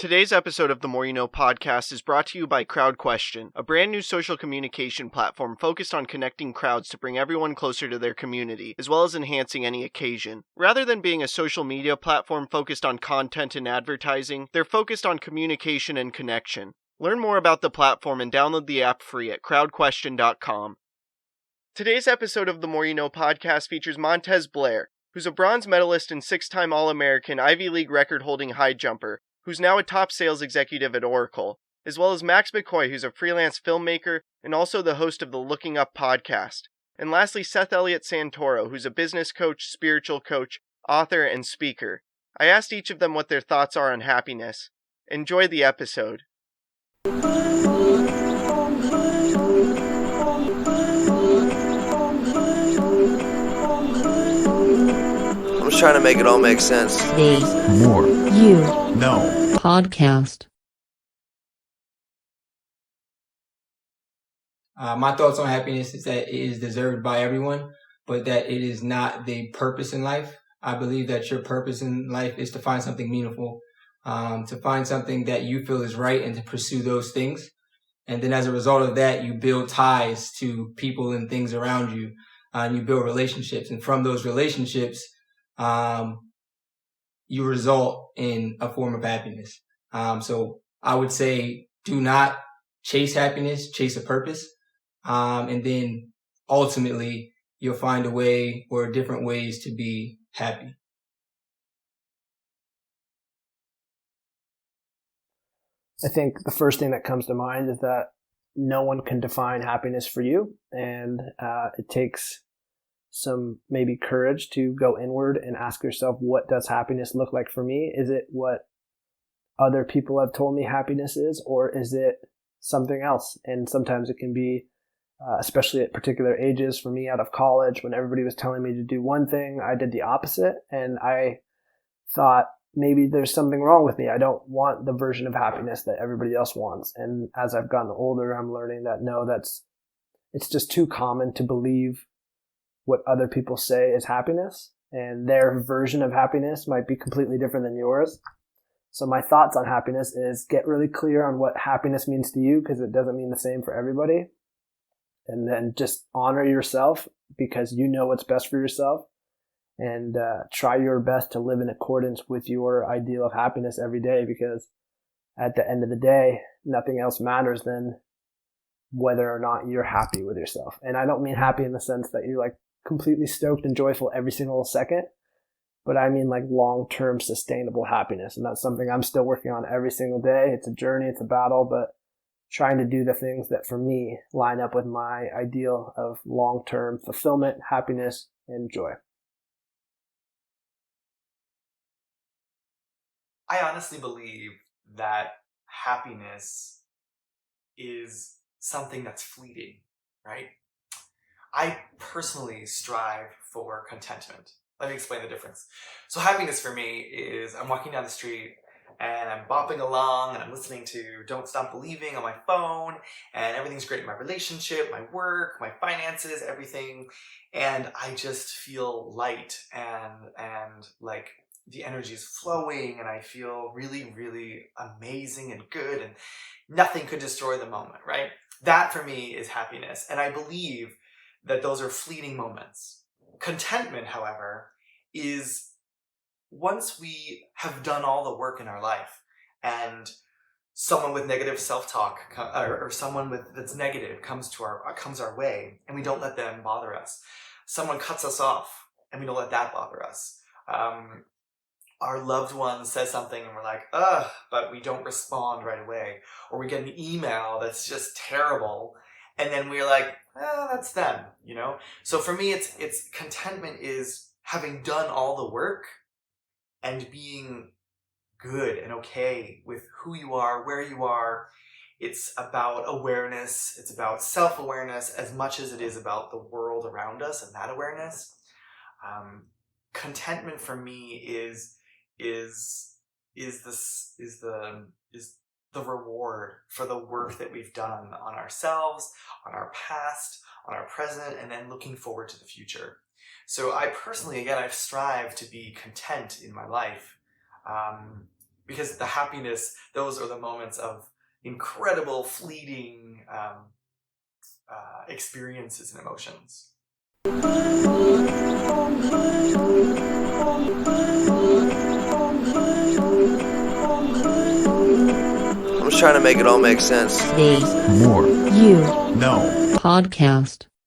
Today's episode of the More You Know podcast is brought to you by CrowdQuestion, a brand new social communication platform focused on connecting crowds to bring everyone closer to their community, as well as enhancing any occasion. Rather than being a social media platform focused on content and advertising, they're focused on communication and connection. Learn more about the platform and download the app free at crowdquestion.com. Today's episode of the More You Know podcast features Montez Blair, who's a bronze medalist and six-time All-American Ivy League record-holding high jumper, who's now a top sales executive at Oracle, as well as Max McCoy, who's a freelance filmmaker and also the host of the Looking Up podcast. And lastly, Seth Eliot Santoro, who's a business coach, spiritual coach, author, and speaker. I asked each of them what their thoughts are on happiness. Enjoy the episode. I'm just trying to make it all make sense. The More You Know Podcast. My thoughts on happiness is that it is deserved by everyone, but that it is not the purpose in life. I believe that your purpose in life is to find something meaningful, to find something that you feel is right and to pursue those things. And then as a result of that, you build ties to people and things around you, and you build relationships. And from those relationships, you result in a form of happiness. So I would say do not chase happiness, chase a purpose. And then ultimately you'll find a way or different ways to be happy. I think the first thing that comes to mind is that no one can define happiness for you. And it takes some maybe courage to go inward and ask yourself, what does happiness look like for me? Is it what other people have told me happiness is, or is it something else? And sometimes it can be, especially at particular ages, for me out of college, when everybody was telling me to do one thing, I did the opposite. And I thought, maybe there's something wrong with me. I don't want the version of happiness that everybody else wants. And as I've gotten older, I'm learning that no, it's just too common to believe what other people say is happiness, and their version of happiness might be completely different than yours. So my thoughts on happiness is get really clear on what happiness means to you, because it doesn't mean the same for everybody. And then just honor yourself because you know what's best for yourself, and try your best to live in accordance with your ideal of happiness every day, because at the end of the day, nothing else matters than whether or not you're happy with yourself. And I don't mean happy in the sense that you're like completely stoked and joyful every single second, but I mean like long-term sustainable happiness. And that's something I'm still working on every single day. It's a journey, it's a battle, but trying to do the things that for me line up with my ideal of long-term fulfillment, happiness, and joy. I honestly believe that happiness is something that's fleeting, right? I personally strive for contentment. Let me explain the difference. So happiness for me is I'm walking down the street and I'm bopping along and I'm listening to Don't Stop Believing on my phone, and everything's great in my relationship, my work, my finances, everything. And I just feel light and like the energy is flowing, and I feel really, really amazing and good, and nothing could destroy the moment, right? That for me is happiness. And I believe that those are fleeting moments. Contentment, however, is once we have done all the work in our life and someone with negative self-talk or someone that's negative comes our way, and we don't let them bother us. Someone cuts us off and we don't let that bother us. Our loved one says something and we're like, ugh, but we don't respond right away. Or we get an email that's just terrible, and then we're like, that's them, you know? So for me, it's contentment is having done all the work and being good and okay with who you are, where you are. It's about awareness. It's about self-awareness as much as it is about the world around us and that awareness. Contentment for me is the reward for the work that we've done on ourselves, on our past, on our present, and then looking forward to the future. So I personally, again, I've strived to be content in my life, because the happiness, those are the moments of incredible, fleeting experiences and emotions. I'm just trying to make it all make sense. The More You No Podcast.